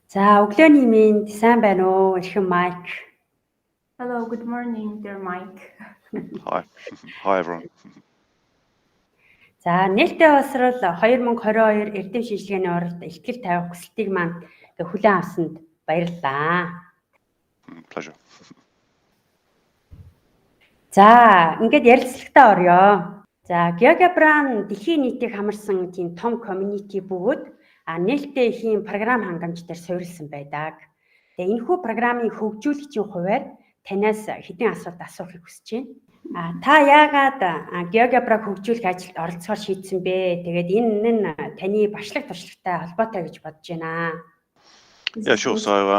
За өглөөний минь сайн байна уу? Эрхэм Майк. Hello, good morning, dear Mike. Hi. Hi, everyone. За нээлттэй боловсрол 2022 эрдэм шинжилгээний оролт ихтгэл тавих хүсэлтийг маань хүлээн авсанд баярлалаа. Pleasure. За ингээд ярилцлагатаа орё. За GeoGebra нь дэлхийн нийтийг хамарсан тийм том community бөгөөд нээлттэй ихийн програм хангамж дээр суурилсан байдаг. Тэгээ энэхүү програмын хөгжүүлэгчийн хувьд танаас хэдэн асуулт асуухыг хүсэж байна. Та яагаад GeoGebra хөгжүүлэх ажилд оролцохоор шийдсэн бэ? Тэгээд энэ нь таны багшлах туршлагатай холбоотой гэж бодож байна. Yeah, sure. So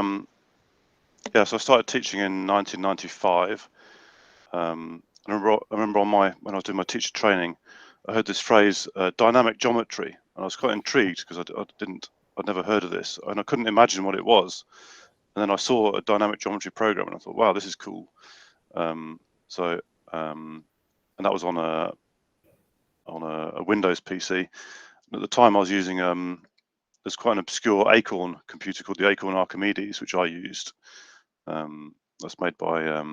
I started teaching in 1995. I remember when I was doing my teacher training, I heard this phrase, dynamic geometry, and I was quite intrigued because I'd never heard of this, and I couldn't imagine what it was. And then I saw a dynamic geometry program, and I thought, wow, this is cool. And that was on a Windows PC. And at the time, I was using there's quite an obscure Acorn computer called the Acorn Archimedes, which I used. That's made by a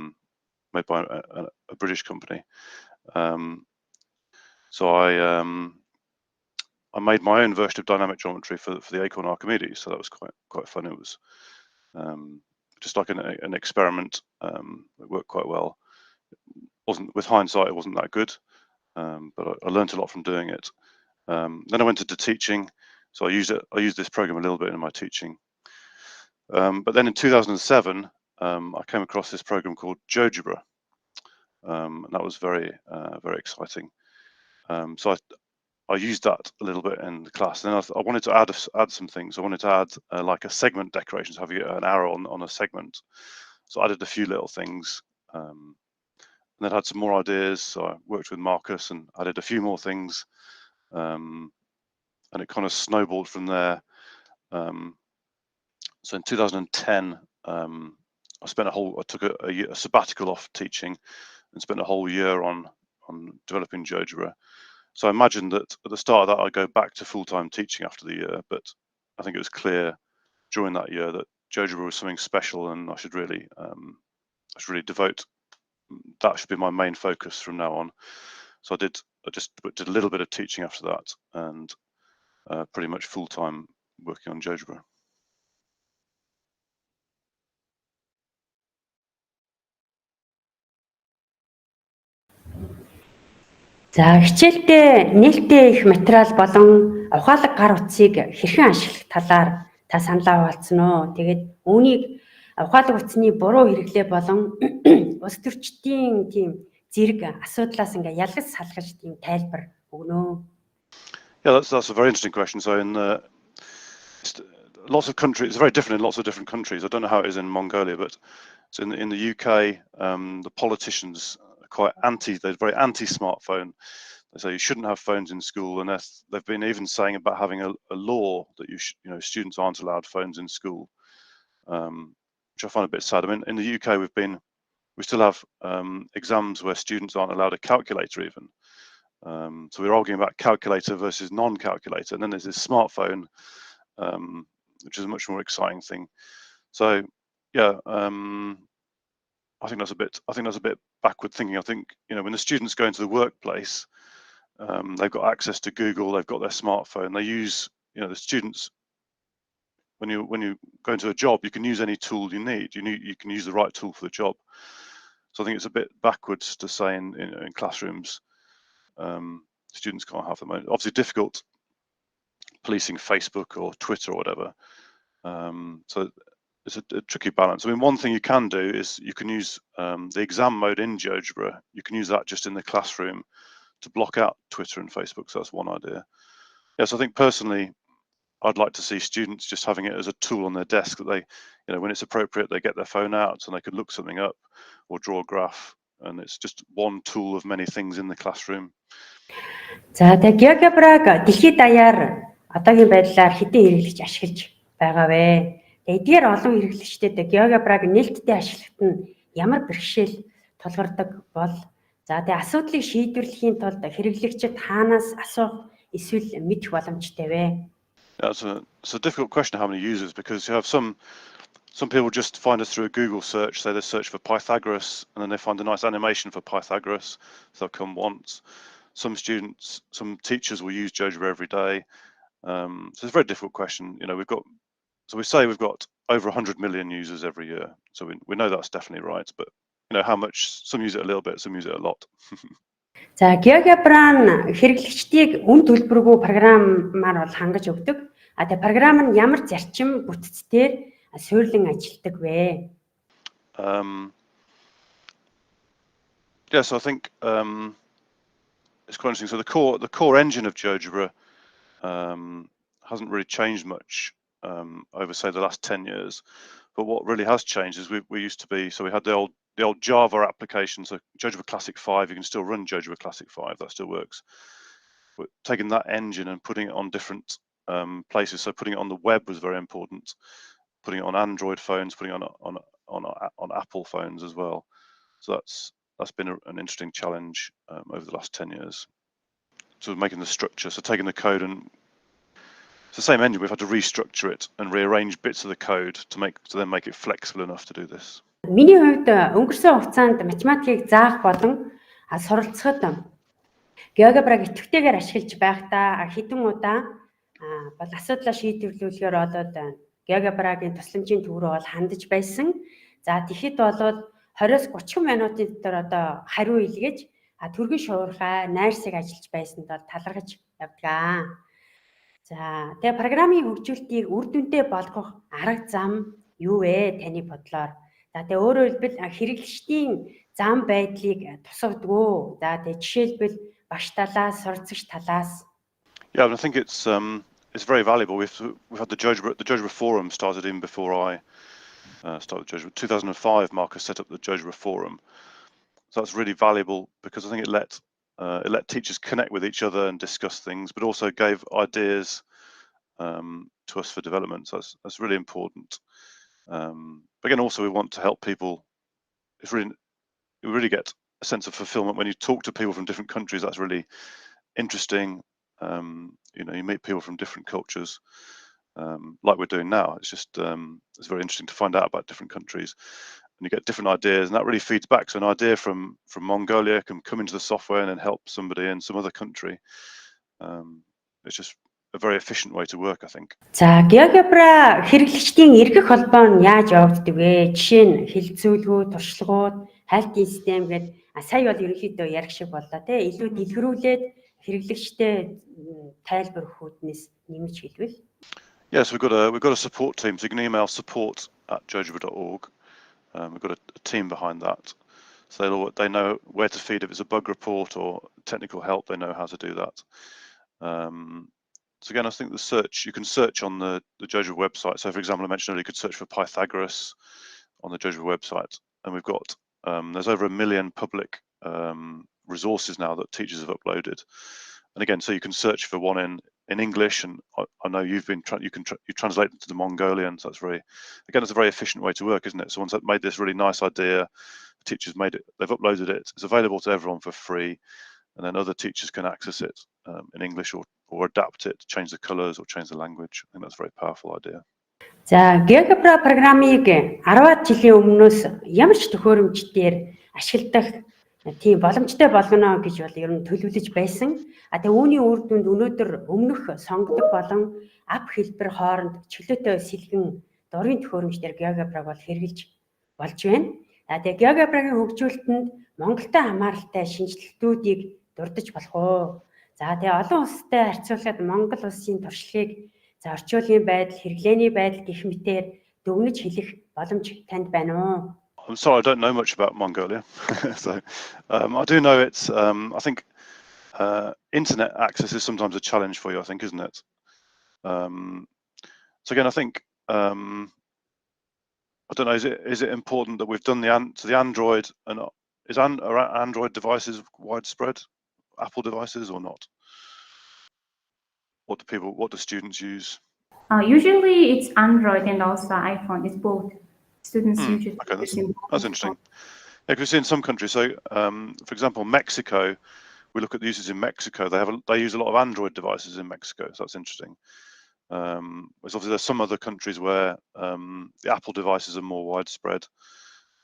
British company. So I made my own version of dynamic geometry for the Acorn Archimedes. So that was quite fun. It was just like an experiment. It worked quite well. With hindsight, it wasn't that good, but I learned a lot from doing it. Then I went into teaching, so I used this program a little bit in my teaching. But then in 2007, I came across this program called GeoGebra, and that was very exciting. So I used that a little bit in the class. Then I wanted to add some things. I wanted to add like a segment decoration, so have an arrow on a segment. So I added a few little things, and then had some more ideas. So I worked with Marcus and added a few more things, and it kind of snowballed from there. So in 2010, I took a sabbatical off teaching and spent a whole year on developing GeoGebra. So I imagined that at the start of that I'd go back to full-time teaching after the year, but I think it was clear during that year that GeoGebra was something special, and I should really devote. That should be my main focus from now on. So I just did a little bit of teaching after that, and pretty much full-time working on GeoGebra. За хичээлдээ нээлттэй их материал болон ухаалаг гар утсыг хэрхэн ашиглах талаар та саналаа хуваалцсан уу? Тэгээд үүнийг ухаалаг утасны буруу хэрэглээ болон ус төрчдийн тийм зэрэг асуудлаас ингээ ялгаж салгаж тийм тайлбар өгнө. Yeah, that's a very interesting question. So in lots of countries, it's very different in lots of different countries. I don't know how it is in Mongolia, but so in the UK, the politicians are they're very anti-smartphone. They say you shouldn't have phones in school, and they've been even saying about having a law that students aren't allowed phones in school, which I find a bit sad. I mean, in the UK, we still have exams where students aren't allowed a calculator even. So we're arguing about calculator versus non-calculator, and then there's this smartphone, which is a much more exciting thing. So yeah, I think that's a bit backward thinking. I think when the students go into the workplace, they've got access to Google, they've got their smartphone. They use the students when you go into a job, you can use any tool you need. You can use the right tool for the job. So I think it's a bit backwards to say in classrooms students can't have them. Obviously difficult policing Facebook or Twitter or whatever. So it's a tricky balance. I mean, one thing you can do is you can use the exam mode in GeoGebra. You can use that just in the classroom to block out Twitter and Facebook. So that's one idea. Yes, I think personally, I'd like to see students just having it as a tool on their desk that they, when it's appropriate, they get their phone out and they could look something up or draw a graph. And it's just one tool of many things in the classroom. За тэгээ GeoGebra-г дэлхийд даяар одоогийн байдлаар хэдэн хэрэглэгч ашиглаж байгаа вэ? Эдгээр олон хэрэглэгчдэд GeoGebra-г нээлттэй ашиглахад нь ямар бэрхшээл тулгардаг бол за тэгээ асуудлыг шийдвэрлэхийн тулд хэрэглэгчид хаанаас асуух эсвэл мэдэх боломжтой вэ? That's a It's a difficult question how many users, because you have some people just find us through a Google search, say they search for Pythagoras, and then they find a nice animation for Pythagoras, so they'll come once. Some teachers will use GeoGebra every day. So it's a very difficult question. You know, we say we've got over 100 million users every year. So we know that's definitely right, but you know how much, some use it a little bit, some use it a lot. За GeoGebra-н хэрэглэгчдийг үн төлбөргүй програмаар бол хангаж өгдөг. Тэгээ програм нь ямар зарчим бүтцээр суйрлан ажилладаг вэ? Yeah, so I think it's quite interesting. So the core engine of GeoGebra hasn't really changed much over, say, the last 10 years. But what really has changed is we used to be, so we had the old Java application, so GeoGebra Classic 5, you can still run GeoGebra Classic 5, that still works. But taking that engine and putting it on different places, so putting it on the web was very important, putting it on Android phones, putting it on Apple phones as well. So that's been an interesting challenge over the last 10 years. So making the structure, so taking the code, and it's the same engine, we've had to restructure it and rearrange bits of the code to then make it flexible enough to do this. Миний хувьд өнгөрсөн хугацаанд математикийг заах болон суралцахад GeoGebra-г идэвхтэйгээр ашиглаж байхдаа хэдэн удаа бол асуудлаа шийдвэрлүүлэхээр болоод GeoGebra-гийн тусламжийн төв рүү бол хандаж байсан. За тэгэхэд болоод 20-30 минутын дотор одоо хариу илгээж түргэн шуурхай найрсаг ажиллаж байсанд бол талархаж явдаг. За тэгээ програмын хөгжүүлэлтийг үр дүнтэй болгох арга зам юу вэ таны бодлоор? За тэгээ өөрөөр хэлбэл хэрэглэгчдийн зам байдлыг тусгадгүй. За тэгээ жишээлбэл багш талаас, суралцагч талаас. Yeah, I think it's very valuable. We've had the GeoGebra forum started even before I started GeoGebra. 2005, Marcus set up the GeoGebra forum. So that's really valuable because I think it let teachers connect with each other and discuss things, but also gave ideas to us for development. So that's really important. But again, also we want to help people. You really get a sense of fulfillment when you talk to people from different countries. That's really interesting. You know, you meet people from different cultures, like we're doing now. It's just it's very interesting to find out about different countries, and you get different ideas, and that really feeds back. So an idea from Mongolia can come into the software and then help somebody in some other country. It's just a very efficient way to work, I think. За GeoGebra хэрэглэгчдийн эргэх холбоо нь яаж явагддаг вэ? Жишээ нь хэлэлцүүлгүүд, туршлагууд, хайлтын систем гэдэг сая бол ерөнхийдөө ярих шиг боллоо тий. Илүү дэлгэрүүлээд хэрэглэгчтэй тайлбар өгөхүүднээс нэмж хэлвэл. Yes, we've got a support team. So you can email support@geogebra.org. We've got a team behind that. So they know where to feed if it's a bug report or technical help. They know how to do that. So again, I think you can search on the GeoGebra website. So for example, I mentioned earlier, you could search for Pythagoras on the GeoGebra website, and we've got there's over 1 million public resources now that teachers have uploaded. And again, so you can search for one in English, and I know you translate it to the Mongolian. So it's a very efficient way to work, isn't it? So once I've made this really nice idea, teachers made it, they've uploaded it, it's available to everyone for free, and then other teachers can access it in English or adapt it, change the colors or change the language. I think that's a very powerful idea. За GeoGebra программыг 10-аад жилийн өмнөөс ямар ч төхөөрөмжтөөр ашигладаг тийм боломжтой болгоно гэж бол ер нь төлөвлөж байсан. Тэгээ үүний үр дүнд өнөөдөр өмнөх сонгодог болон ап хэлбэр хооронд чөлөөтэй сэлгэн дурын төхөөрөмжтөр GeoGebra-г бол хэрэгжилж болж байна. Тэгээ GeoGebra-гийн хөгжүүлэлтэнд Монголтой хамааралтай шинжилтүүдийг дурдж болох уу? За тэгээ олон улстай харьцуулахад Монгол улсын туршлагыг орчуулгын байдал, хэрэглээний байдал гэх мэтээр дүгнэж хэлэх боломж танд байна уу? I'm sorry, I don't know much about Mongolia. So I do know it's, I think internet access is sometimes a challenge for you, I think, isn't it? So again, I think, I don't know, is it important that we've done the Android, and are Android devices widespread, Apple devices or not? What do students use? Usually it's Android and also iPhone. It's both. Students use it. Okay, that's interesting. Yeah, because in some countries, so for example, Mexico, we look at the users in Mexico. They use a lot of Android devices in Mexico. So that's interesting. Obviously there's some other countries where the Apple devices are more widespread.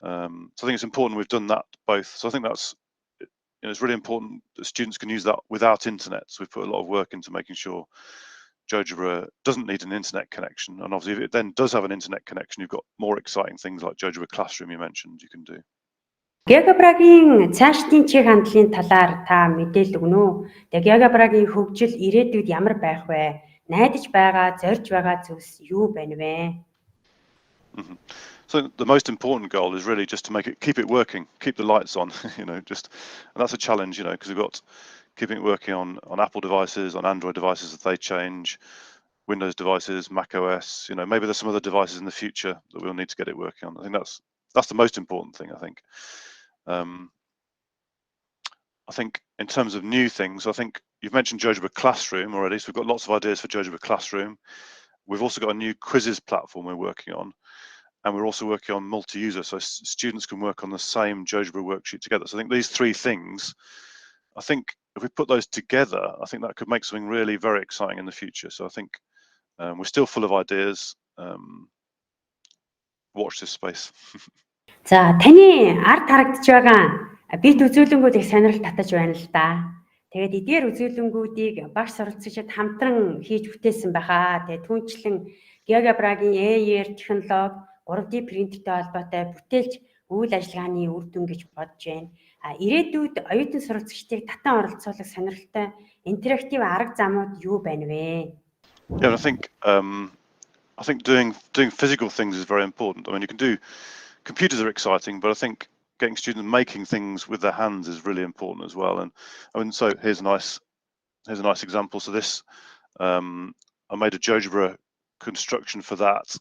So I think it's important we've done that both. So I think that's, it's really important that students can use that without internet. So we've put a lot of work into making sure GeoGebra doesn't need an internet connection. And obviously if it then does have an internet connection, you've got more exciting things like GeoGebra Classroom you mentioned you can do. GeoGebra-гийн цаашдын чиг хандлагын талаар та мэдээлэл өгнө үү? Тэгээ GeoGebra-гийн хөгжил ирээдүйд ямар байх вэ? Найдаж байгаа, зорж байгаа зүйлс юу байна вэ? So the most important goal is really just to keep it working, keep the lights on, and that's a challenge, because we've got keeping it working on Apple devices, on Android devices as they change, Windows devices, Mac OS, maybe there's some other devices in the future that we'll need to get it working on. I think that's the most important thing, I think. I think in terms of new things, I think you've mentioned GeoGebra Classroom already, so we've got lots of ideas for GeoGebra Classroom. We've also got a new quizzes platform we're working on, and we're also working on multi-user, so students can work on the same GeoGebra worksheet together. So I think these three things, I think if we put those together, I think that could make something really very exciting in the future. So I think we're still full of ideas. Watch this space. За таны ард харагдж байгаа бит үзүүлэнгүүдийг сонирхол татаж байна л да. Тэгээд эдгээр үзүүлэнгүүдийг багш суралцагчид хамтран хийж бүтээсэн байхаа. Тэгээд түүнчлэн GeoGebra-гийн AR технологи 3D принтертэй холбоотой бүтээлч үйл ажиллагааны үр дүн гэж бодож байна. Ирээдүйд оюутан суралцагчдыг татан оролцуулах сонирхолтой интерактив арга замууд юу байна вэ? Yeah, I think doing physical things is very important. I mean, you can do, computers are exciting, but I think getting students making things with their hands is really important as well. And I mean, so here's a nice example. So this, I made a GeoGebra construction for that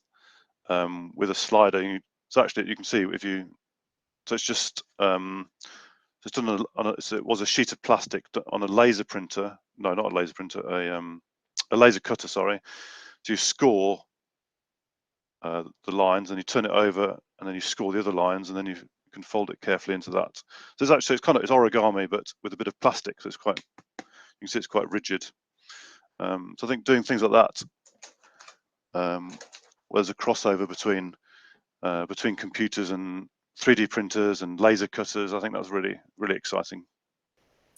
with a slider. So actually, you can see so it's just it's done it was a sheet of plastic on a laser printer. No, not a laser printer, a laser cutter. Sorry. So you score the lines, and you turn it over, and then you score the other lines, and then you can fold it carefully into that. So it's origami, but with a bit of plastic. So it's quite, you can see it's quite rigid. So I think doing things like that, there's a crossover between computers and 3D printers and laser cutters. I think that's really, really exciting.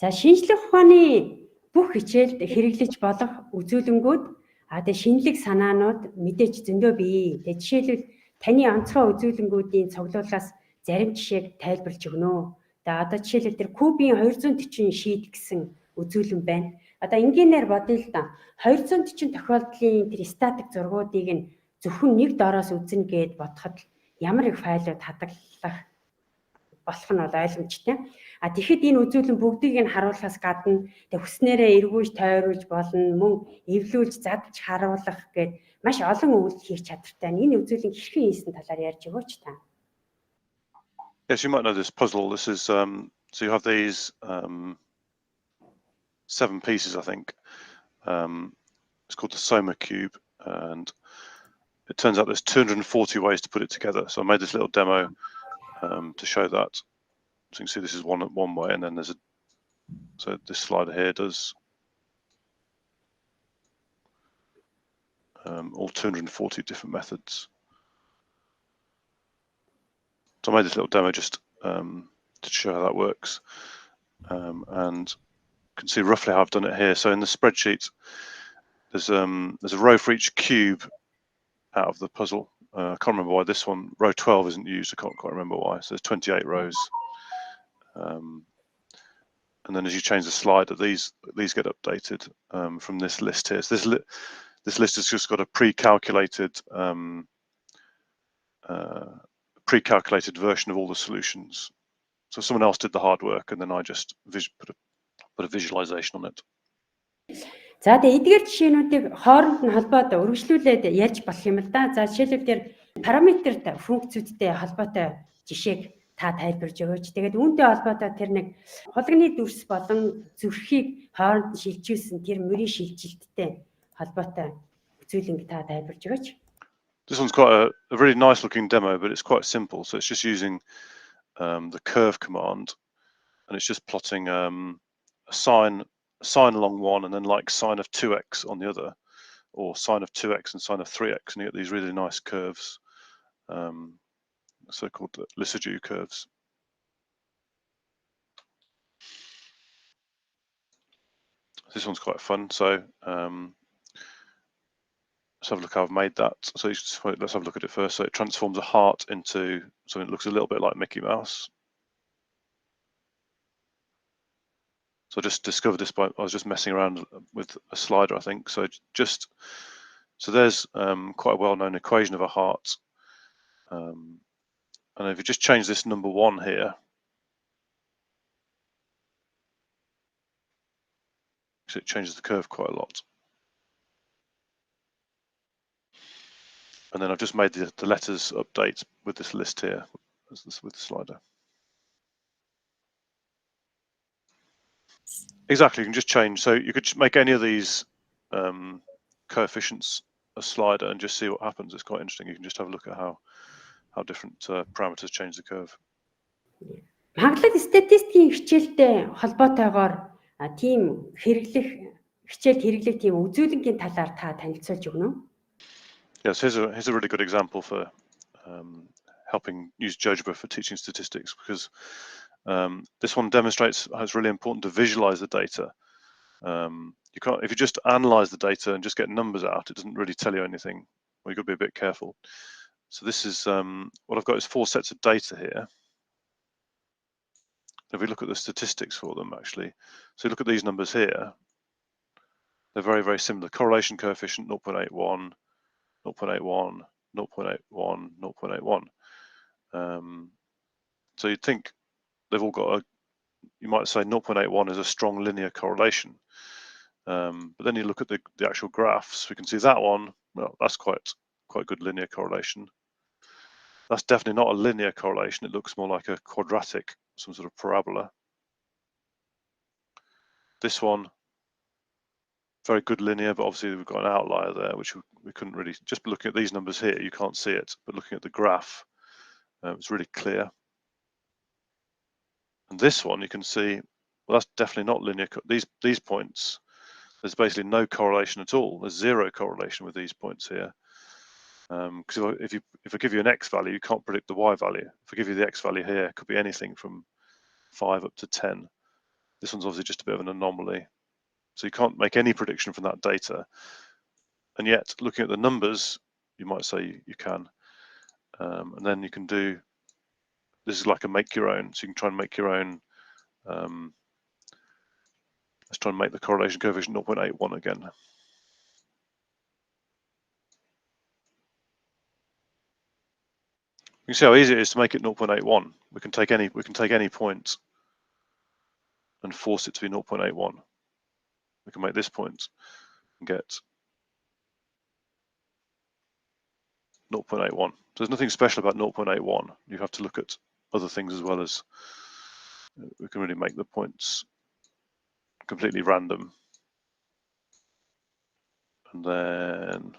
За шинжлэх ухааны бүх хичээлд хэрэглэж болох үзүүлэнгүүд тэгээ шинэлэг санаанууд мэдээж зөндөө бий. Тэгээ жишээлбэл таны онцгой үзүүлэнгүүдийн цуглуулгаас зарим жишээг тайлбарлаж өгнө. Тэгээ одоо жишээлбэл тэр кубийн 240 шийд гэсэн үзүүлэн байна. Одоо энгийнээр бодъё л да. 240 тохиолдлын тэр статик зургуудыг нь зөвхөн нэг доороос үзнэ гэд бодоход ямар их файлууд хадгалах болох нь бол ойлгомжтой. Тэгэхэд энэ үзүүлэн бүгдийг нь харуулахаас гадна хүснээрээ эргүүлж тойруулж болно, мөн эвлүүлж задж харуулах гэд маш олон үйлдэл хийж чадвартай. Энэ үзүүлэн хэрхэн хийсэн талаар ярьж өгөөч та. Yes, you might know this puzzle. This is so you have these 7 pieces, I think. It's called the Soma cube, and it turns out there's 240 ways to put it together. So I made this little demo to show that. So you can see this is one way, and then so this slider here does all 240 different methods. So I made this little demo just to show how that works, and you can see roughly how I've done it here. So in the spreadsheet, there's a row for each cube out of the puzzle. I can't remember why this one, row 12, isn't used. I can't quite remember why. So there's 28 rows. And then as you change the slider, these get updated from this list here. So this list has just got a pre-calculated version of all the solutions. So someone else did the hard work, and then I just put a visualization on it. За тэгээ эдгээр жишээнүүдийг хооронд нь холбоод үргэлжлүүлээд ярьж болох юм л да. За жишээлбэл тэр параметрт функцүүдтэй холбоотой жишээг та тайлбарж өгөөч. Тэгээд үүнтэй холбоотой тэр нэг хулганы дүрс болон зүрхийг хооронд нь шилжүүлсэн тэр мөрийн шилжилттэй холбоотой үзүүлэнг та тайлбарж өгөөч. This one's quite a really nice looking demo, but it's quite simple. So it's just using the curve command, and it's just plotting a sine along one, and then like sine of 2x on the other. or sine of 2x and sine of 3x, and you get these really nice curves, so-called Lissajous curves. This one's quite fun. So let's have a look how I've made that. So let's have a look at it first. So it transforms a heart into something that looks a little bit like Mickey Mouse. So I just discovered this I was just messing around with a slider, I think. So there's quite a well-known equation of a heart. And if you just change this number 1 here, so it changes the curve quite a lot. And then I've just made the letters update with this list here, with the slider. Exactly, you can just change. So you could make any of these coefficients a slider and just see what happens. It's quite interesting. You can just have a look at how different parameters change the curve. Хангалт статистикийн хичээлтэй холбоотойгоор тийм хичээлд хэрэглэх тийм үзүүлэнгийн талаар та танилцуулж өгнө үү? Yes, here's a really good example for helping use GeoGebra for teaching statistics, because this one demonstrates how it's really important to visualize the data. You can't, if you just analyze the data and just get numbers out, it doesn't really tell you anything. Well, you've got to be a bit careful. So this is what I've got is 4 sets of data here. If we look at the statistics for them, actually, so look at these numbers here. They're very, very similar. Correlation coefficient 0.81, 0.81, 0.81, 0.81. So you'd think they've all got you might say 0.81 is a strong linear correlation. But then you look at the actual graphs, we can see that one, well, that's quite good linear correlation. That's definitely not a linear correlation. It looks more like a quadratic, some sort of parabola. This one, very good linear, but obviously we've got an outlier there, which we couldn't really, just looking at these numbers here, you can't see it, but looking at the graph, it's really clear. And this one, you can see, well, that's definitely not linear. These points, there's basically no correlation at all. There's 0 correlation with these points here. Because if I give you an x value, you can't predict the y value. If I give you the x value here, it could be anything from 5 up to 10. This one's obviously just a bit of an anomaly. So you can't make any prediction from that data. And yet, looking at the numbers, you might say you can. And then you can do, this is like a make your own. So you can try and make your own. Let's try and make the correlation coefficient 0.81 again. You can see how easy it is to make it 0.81. We can take any point and force it to be 0.81. We can make this point and get 0.81. So there's nothing special about 0.81. You have to look at other things as well as we can really make the points completely random. And then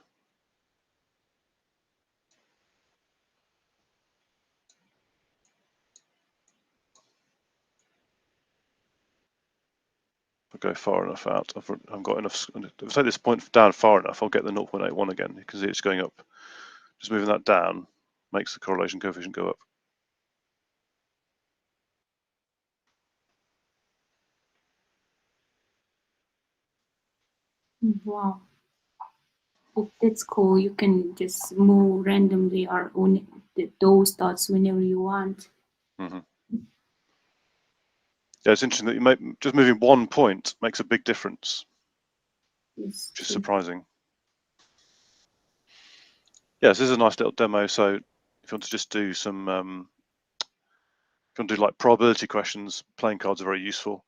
if I go far enough out, I've got enough. If I take this point down far enough, I'll get the 0.81 again. You can see it's going up. Just moving that down makes the correlation coefficient go up. Wow. That's cool. You can just move randomly or on those dots whenever you want. Mm-hmm. Yeah, it's interesting that just moving 1 point makes a big difference, which is surprising. Yes, this is a nice little demo. So if you want to just do some, if you want to do like probability questions, playing cards are very useful.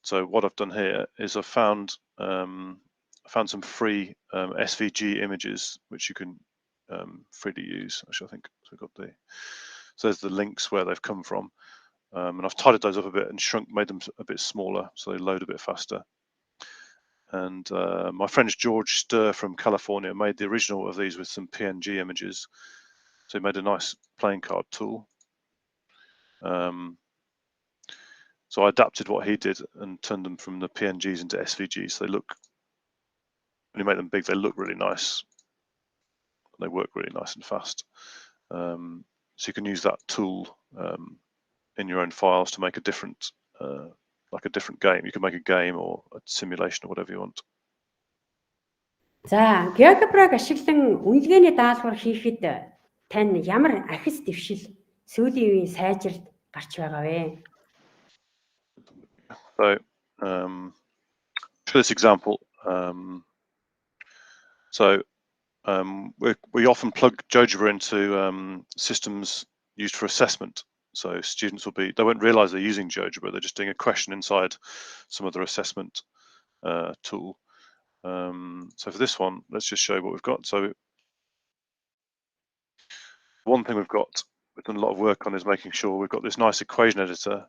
So what I've done here is I found some free SVG images which you can freely use. Actually, I think so. We've got so there's the links where they've come from, and I've tidied those up a bit and made them a bit smaller so they load a bit faster. And my friend George Sturr from California made the original of these with some PNG images. So he made a nice playing card tool. So I adapted what he did and turned them from the PNGs into SVGs. So they look when you make them big, they look really nice. They work really nice and fast. So you can use that tool in your own files to make a different, like a different game. You can make a game or a simulation or whatever you want. За, GeoGebra-г ашиглан үнэлгээний даалгавар хийхэд тань ямар ахис дэвшил сүүлийн үеийн сайжилт гарч байгаа вэ? So for this example, we often plug GeoGebra into systems used for assessment. So students they won't realize they're using GeoGebra, they're just doing a question inside some other assessment tool. So for this one, let's just show what we've got. So one thing we've done a lot of work on is making sure we've got this nice equation editor,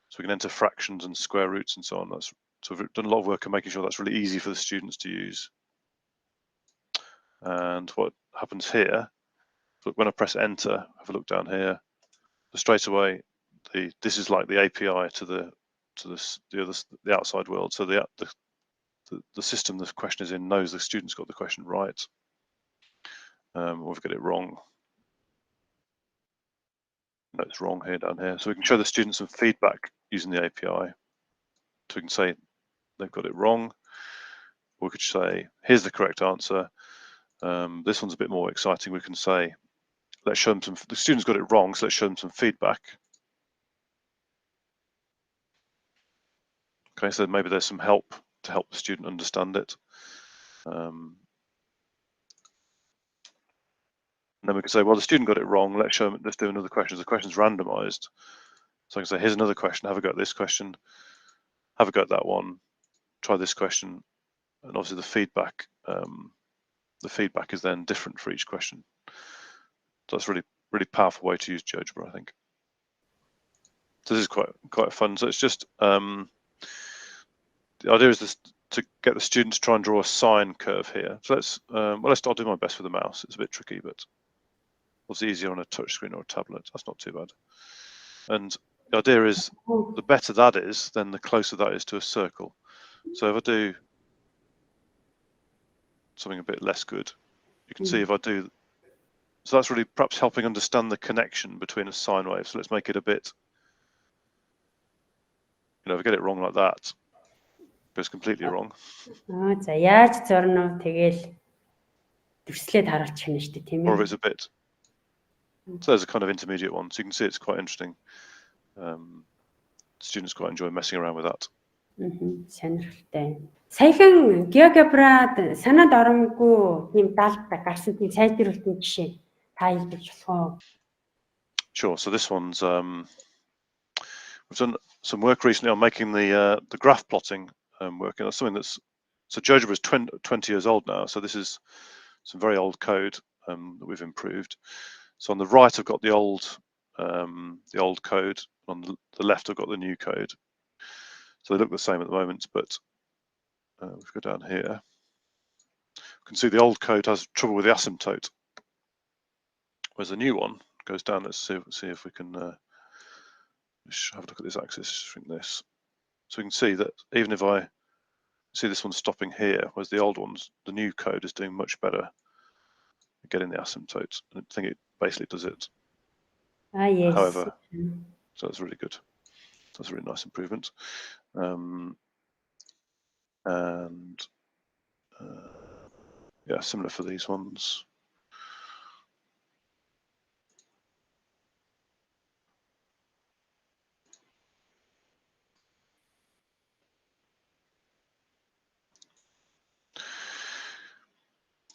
so we can enter fractions and square roots and so on. So we've done a lot of work on making sure that's really easy for the students to use. And what happens here, look, when I press enter, have a look down here, straight away, this is like the API to the outside world. So the system the question is in knows the student's got the question right, or we've got it wrong. No, it's wrong here, down here. So we can show the students some feedback using the API. So we can say they've got it wrong. Or we could say, here's the correct answer. This one's a bit more exciting. We can say, let's show them the students got it wrong, so let's show them some feedback. Okay, so maybe there's some help to help the student understand it. And then we can say, well, the student got it wrong. Let's do another question. The question's randomized. So I can say, here's another question. Have a go at this question. Have a go at that one. Try this question. And obviously the feedback is then different for each question. So that's really, really powerful way to use GeoGebra, I think. So this is quite fun. So it's just the idea is to get the student to try and draw a sine curve here. So I'll do my best with the mouse. It's a bit tricky, but it's easier on a touch screen or a tablet. That's not too bad. And the idea is the better that is, then the closer that is to a circle. So if I do something a bit less good, you can see if I do, so that's really perhaps helping understand the connection between a sine wave. So let's make it a bit, if I get it wrong like that, it's completely wrong. За яаж зорно тэгэл төвслээд харуулчих нь шүү дээ, тийм ээ. Or if it's a bit, so there's a kind of intermediate one. So you can see it's quite interesting. Students quite enjoy messing around with that. Сонирхолтой. Саяхан GeoGebra-д санаад оромгүй тийм даалт гарсан тийм сайжруулалтын жишээ та хэлбэж болох уу? Sure. So this one's we've done some work recently on making the graph plotting working. That's something so GeoGebra is 20 years old now. So this is some very old code that we've improved. So on the right, I've got the old code. On the left, I've got the new code. So they look the same at the moment, but if we go down here, you can see the old code has trouble with the asymptote, whereas the new one goes down. Let's see if we can have a look at this axis, shrink this. So we can see that even if I see this one stopping here, whereas the new code is doing much better at getting the asymptotes. I think it basically does it. Yes. However, so that's really good. That's a really nice improvement. Yeah, similar for these ones.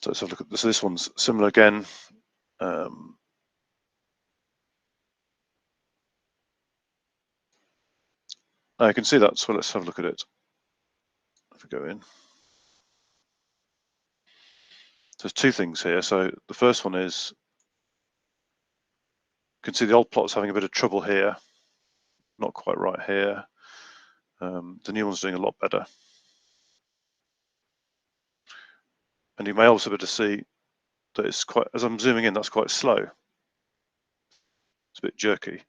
So let's have a look at this. So this one's similar again. I can see that, so let's have a look at it. If we go in. There's two things here. So the first one is, you can see the old plot's having a bit of trouble here, not quite right here. The new one's doing a lot better. And you may also be able to see that it's quite, as I'm zooming in, that's quite slow. It's a bit jerky.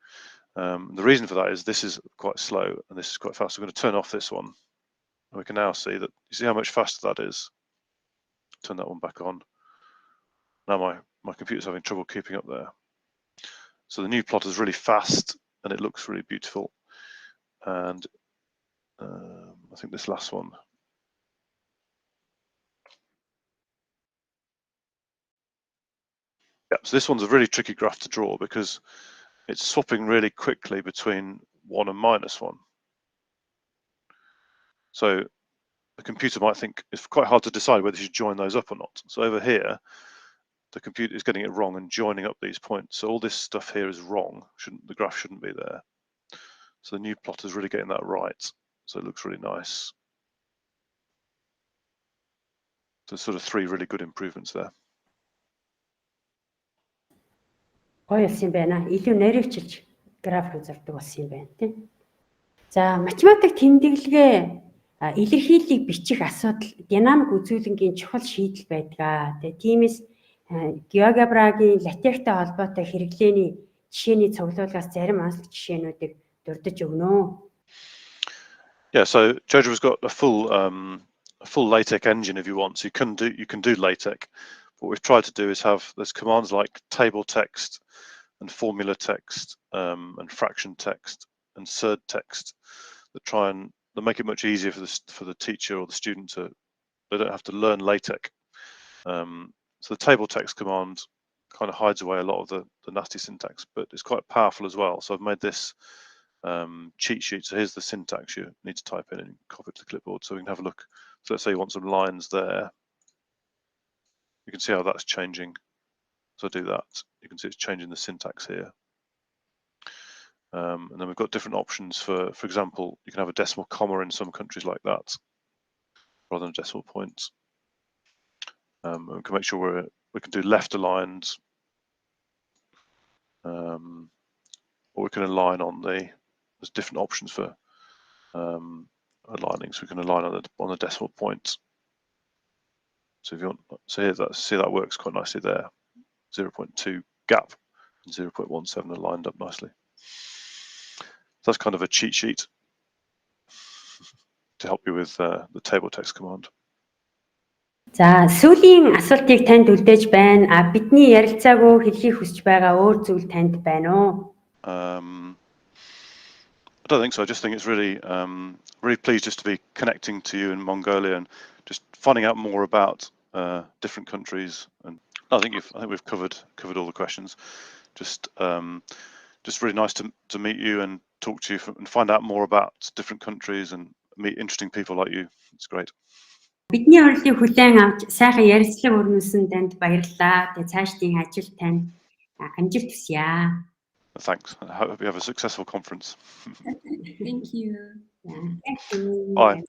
The reason for that is this is quite slow and this is quite fast. I'm going to turn off this one. And we can now see that, you see how much faster that is? turn that one back on. Now my computer's having trouble keeping up there. So the new plot is really fast and it looks really beautiful. And I think this last one. Yeah, so this one's a really tricky graph to draw because it's swapping really quickly between 1 and -1. So the computer might think it's quite hard to decide whether you should join those up or not. So over here, the computer is getting it wrong and joining up these points. So all this stuff here is wrong. The graph shouldn't be there. So the new plot is really getting that right. So it looks really nice. So sort of 3 really good improvements there. Гоё болсон юм байна. Илүү наривчилж граф үзүүлдэг болсон юм байна тийм. За математик тэмдэглэгээ илэрхийллийг бичих асуудал динамик үзүүлэнгийн чухал шийдэл байдаг. Тэгээ тиймээс GeoGebra-гийн латектэй холбоотой хэрэглээний жишээний цуглуулгаас зарим онцлог жишээнүүдийг дурдж өгнө. Yeah, so GeoGebra's got a full LaTeX engine if you want. So you can do LaTeX. What we've tried to do is there's commands like table text and formula text and fraction text and surd text that make it much easier for the teacher or the student they don't have to learn LaTeX. So the table text command kind of hides away a lot of the nasty syntax, but it's quite powerful as well. So I've made this cheat sheet. So here's the syntax you need to type in and copy it to the clipboard so we can have a look. So let's say you want some lines there. You can see how that's changing. So I do that. You can see it's changing the syntax here. And then we've got different options for example, you can have a decimal comma in some countries like that, rather than a decimal point. We can make sure we can do left aligned, or we can align on there's different options for aligning. So we can align on the decimal point. So if you want, so here see that works quite nicely there. 0.2 gap and 0.17 aligned up nicely. So that's kind of a cheat sheet to help you with the table text command. За сүүлийн асуултыг танд үлдээж байна. Бидний ярилцаагүй хэлхийг хүсэж байгаа өөр зүйл танд байна уу? I don't think so. I just think it's really pleased just to be connecting to you in Mongolia and just finding out more about different countries. And I think we've covered all the questions. Just really nice to meet you and talk to you and find out more about different countries and meet interesting people like you. It's great. Бидний урилгыг хүлээн авч сайхан ярилцлага өрнүүлсэн танд баярлалаа. Тэгээ цаашдын ажил танд амжилт хүсье. Thanks. I hope you have a successful conference. Thank you. Thank you. Bye.